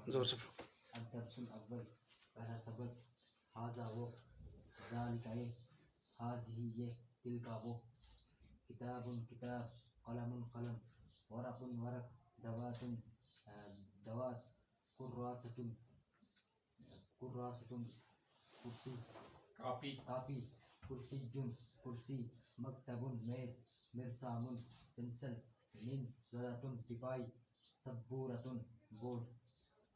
زور سے الدرس الاول پہلا سبق حاضہ وہ ذالک یہ حاضی یہ تلکا وہ کتاب کتاب قلم قلم ورق ورق دوات دوات کراست کراست کرسی کاپی کاپی کرسی کرسی مکتب میز مرسام پنسل من زدۃ تپائی سبورۃ بورڈ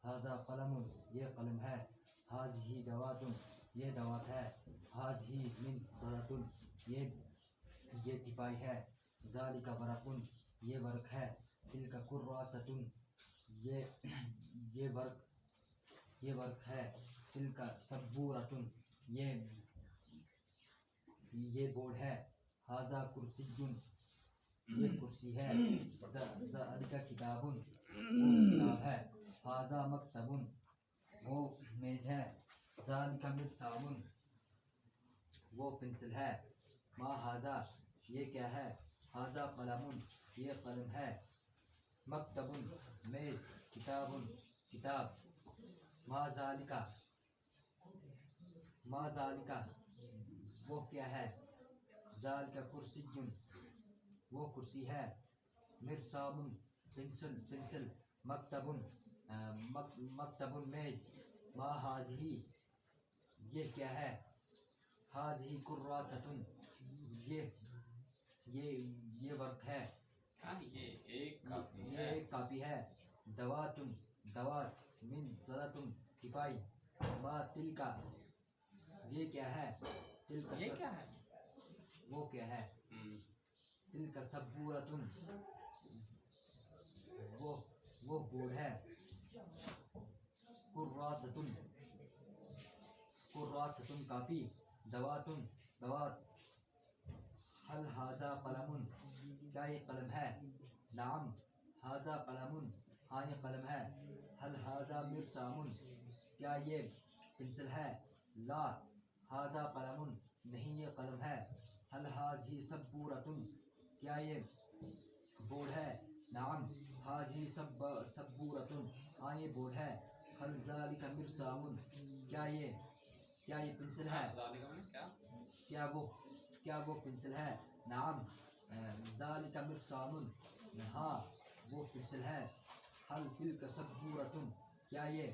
حاضہ قلم یہ قلم ہے حاضی دوات یہ دوات ہے حاضی من زدۃ یہ تپائی ہے ذالک ورق یہ ورق ہے تلک کراست یہ ورق ہے تلک سبورۃ یہ بورڈ ہے حاضہ کرسی یہ کرسی ہے ذالک کتاب وہ کتاب ہے حاضہ مکتب وہ میز ہے ذالک مرسام وہ پنسل ہے ما حاضہ یہ کیا ہے حاضہ قلم یہ قلم ہے مکتب میز کتاب کتاب ما ذالک وہ کیا ہے ذالک کرسی وہ کرسی ہے مرسام پنسل مکتب مکتب میز ما حاضی یہ کیا ہے حاضی کراست یہ ورق ہے یہ ایک کاپی یہ ہے ایک کاپی ہے دوات دوات من زدۃ تپائی ما تلکا یہ کیا ہے تلک یہ کیا ہے وہ کیا ہے تلک سبورۃ وہ بورڈ ہے کراست کاپی دوات دوات حل حاضہ قلم کیا یہ قلم ہے نعم حاضہ قلم ہاں یہ قلم ہے حل حاضہ مرسام کیا یہ پنسل ہے لا حاضہ قلم نہیں یہ قلم ہے حل حاضی سبورۃ کیا یہ بورڈ ہے نعم حاضی سبورۃ ہاں یہ بورڈ ہے حل ذالک مرسام کیا یہ پنسل ہے کیا وہ پنسل ہے نعم ذالک مرسام ہاں وہ پنسل ہے حل تلک سبورۃ کیا یہ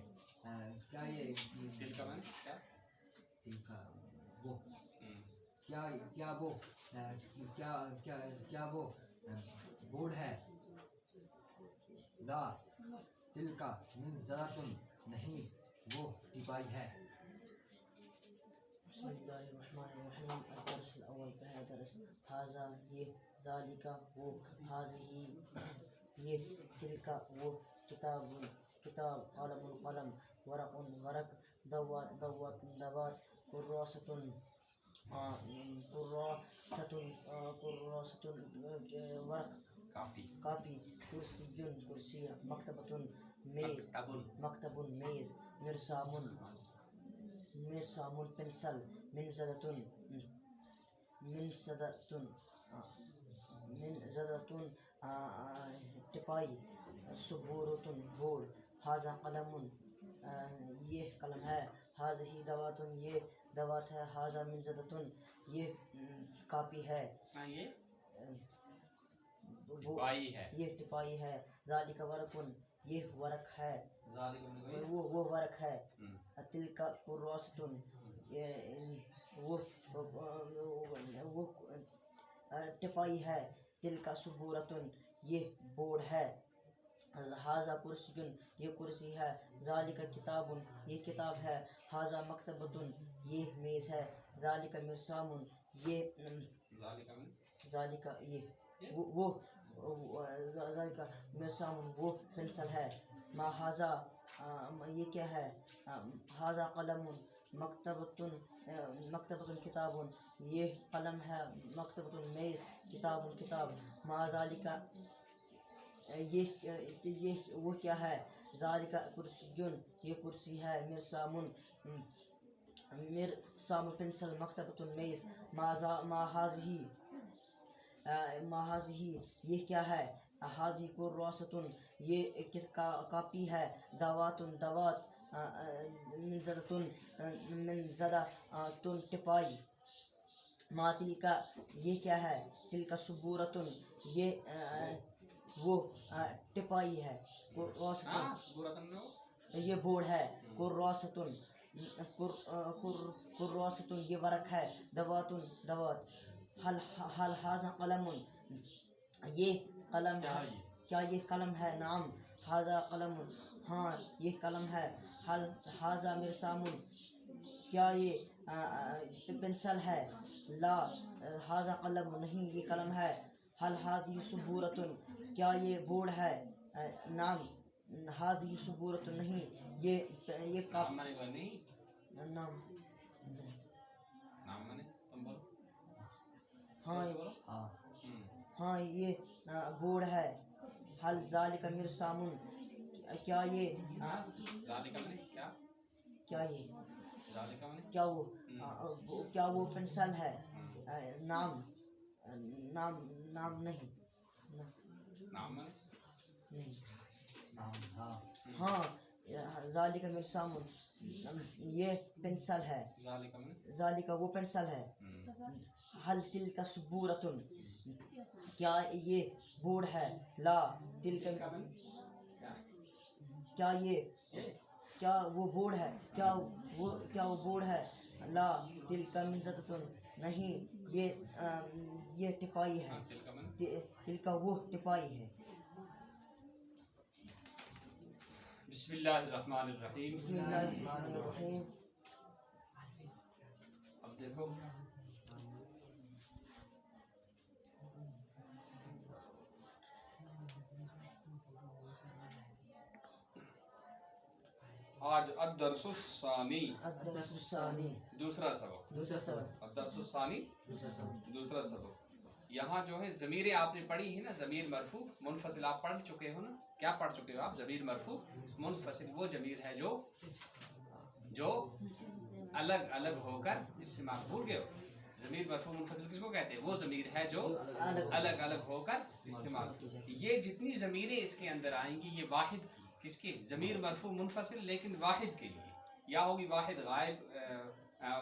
تلک من تلک وہ کیا وہ بورڈ ہے لا تلک من زدۃ نہیں وہ تپائی ہے بسم اللہ الرحمن الرحیم الدرس الاول پہلا درس حاضہ یہ ذالک وہ حاضی یہ تلک وہ کتاب کتاب قلم قلم ورق ورق دوات دوات کراست ورق کاپی کاپی کرسی مکتبۃ میز مکتب میز مرسام پنسل من زدۃ ٹپائی سبورۃ بورڈ حاضہ قلم یہ قلم ہے حاضی دوات یہ دوات ہے حاضہ من زدۃ یہ کاپی ہے یہ تپائی ہے یہ ٹپائی ہے ذالک ورق یہ ورق ہے ذالک وہ ورق ہے تلک کراست وہ ٹپائی ہے تلک سبورۃ یہ بورڈ ہے حاضہ کرسی یہ کرسی ہے ذالک کتاب یہ کتاب ہے حاضہ مکتبۃ یہ میز ہے ذالک مرسام یہ ذالک یہ وہ ذالک مرسام وہ پنسل ہے ما حاضہ یہ کیا ہے حاضہ قلم مکتبۃ کتاب یہ قلم ہے مکتبۃ میز کتاب کتاب ما ذالک یہ وہ کیا ہے ذالک کرسی یہ کرسی ہے مرسام پنسل مکتبۃ میز ما حاضی یہ کیا ہے حاضی کراست یہ کاپی ہے دواتن دوات منزدتن منزدتن ٹپائی ما تلکا یہ کیا ہے تلکا سبورتن یہ وہ ٹپائی ہے یہ بورڈ ہے کراسۃن کراسۃن یہ ورق ہے دواتن دوات حل ھذا قلم یہ قلم ہے کیا یہ قلم ہے نعم ھذا قلم ہاں یہ قلم ہے حل ھذا مرسام کیا یہ پنسل ہے لا ھذا قلم نہیں یہ قلم ہے حل ھذی سبورۃ کیا یہ بورڈ ہے نعم ھذی سبورۃ نہیں یہ کاپ نام نام مانے تم بولو ہاں ہاں ہاں یہ بورڈ ہے حل ذالک مرسام کیا یہ ذالک مانے کیا کیا یہ ذالک مانے کیا وہ پنسل ہے نام نام نام نہیں نام مانے نہیں ہاں ہاں ذالک مرسام یہ پنسل ہے ذالک مانے ذالک وہ پنسل ہے حل تلک سبورتن کیا یہ بورڈ ہے لا تلک کیا یہ کیا وہ بورڈ ہے کیا وہ بورڈ ہے لا تلک منزدتن نہیں یہ ٹپائی ہے تلک وہ ٹپائی ہے بسم اللہ الرحمن الرحیم بسم اللہ الرحمن الرحیم اب دیکھو آج الدرس الثانی الدرس الثانی دوسرا سبق دوسرا سبق الدرس الثانی دوسرا سبق دوسرا سبق یہاں جو ہے ضمیریں آپ نے پڑھی ہیں نا ضمیر مرفوع منفصل آپ پڑھ چکے ہو نا کیا پڑھ چکے ہو آپ ضمیر مرفوع منفصل وہ ضمیر ہے جو الگ الگ ہو کر استعمال بھول گئے ہو ضمیر مرفوع منفصل کس کو کہتے ہیں وہ ضمیر ہے جو الگ الگ ہو کر استعمال یہ جتنی ضمیریں اس کے اندر آئیں گی یہ واحد کی کس کی ضمیر مرفوع منفصل لیکن واحد کے لیے یا ہوگی واحد غائب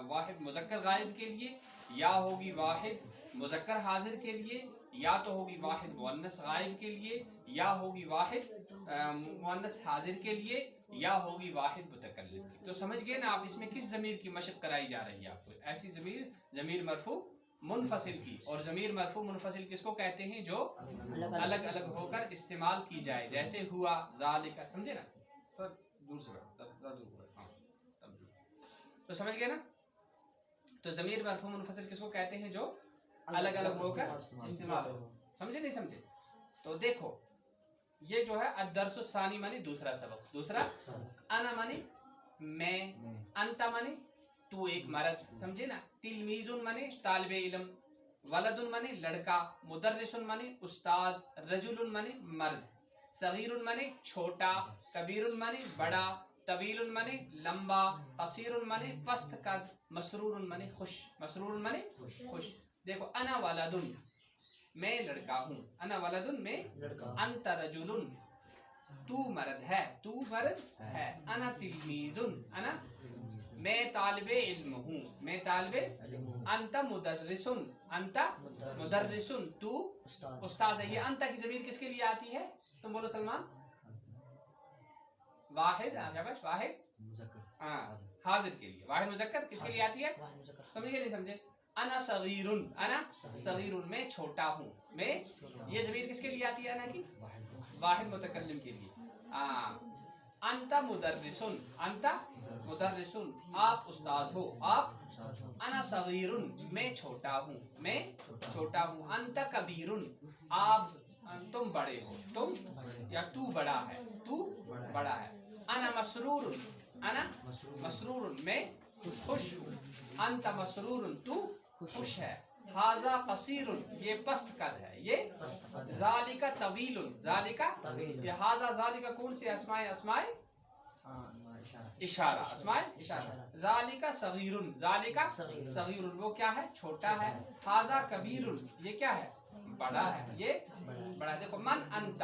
واحد مذکر غائب کے لیے یا ہوگی واحد مذکر حاضر کے لیے یا تو ہوگی واحد مؤنث غائب کے لیے یا ہوگی واحد مؤنث حاضر کے لیے یا ہوگی واحد متکلم کی تو سمجھ گئے نا آپ اس میں کس ضمیر کی مشق کرائی جا رہی ہے آپ کو ایسی ضمیر مرفوع منفصل کی اور ضمیر مرفوع منفصل کس کو کہتے ہیں جو الگ الگ ہو کر استعمال کی جائے جیسے ہوا ذالک سمجھے نا دور سے تو سمجھ گئے نا تو ضمیر مرفوع منفصل کس کو کہتے ہیں جو الگ الگ ہو کر استعمال ہو سمجھے نہیں سمجھے تو دیکھو یہ جو ہے الدرس الثانی مانی دوسرا سبق دوسرا انا مانی میں انت مانی تو ایک مرد سمجھے نا تلمیذ مانی طالب علم ولد مانی لڑکا مدرس مانی استاذ رجل مانی مرد صغیر مانی چھوٹا کبیر مانی بڑا طویل مانی لمبا قصیر مانی پست قد مسرور مانی خوش مسرور مانی خوش دیکھو انا ولدن میں لڑکا ہوں انا ولدن میں لڑکا انت رجل تو مرد ہے تو مرد ہے انا تلمیذ انا میں طالب علم ہوں میں طالب انت مدرس انت مدرس تو استاد ہے یہ انت کی ضمیر کس کے لیے آتی ہے تم بولو سلمان واحد واحد حاضر کے لیے واحد مذکر کس کے لیے آتی ہے سمجھے نہیں سمجھے انا صغیر میں چھوٹا ہوں میں یہ ضمیر کس کے لیے آتی ہے انا کی واحد متکلم کے لیے انت مدرس آپ استاذ ہو آپ انا صغیر میں چھوٹا ہوں انت کبیر آپ تم بڑے ہو تم یا تو بڑا ہے انا مسرور میں خوش ہوں انت مسرور تو خوش ہے ھذا قصیر یہ پست قد ہے یہ ذالک طویل ذالک یہ ھذا ذالک کون سے اسماء اشارہ اسماء اشارہ ذالک صغیر ذالک صغیر وہ کیا ہے چھوٹا ہے ھذا کبیر یہ کیا ہے بڑا ہے یہ بڑا دیکھو من انت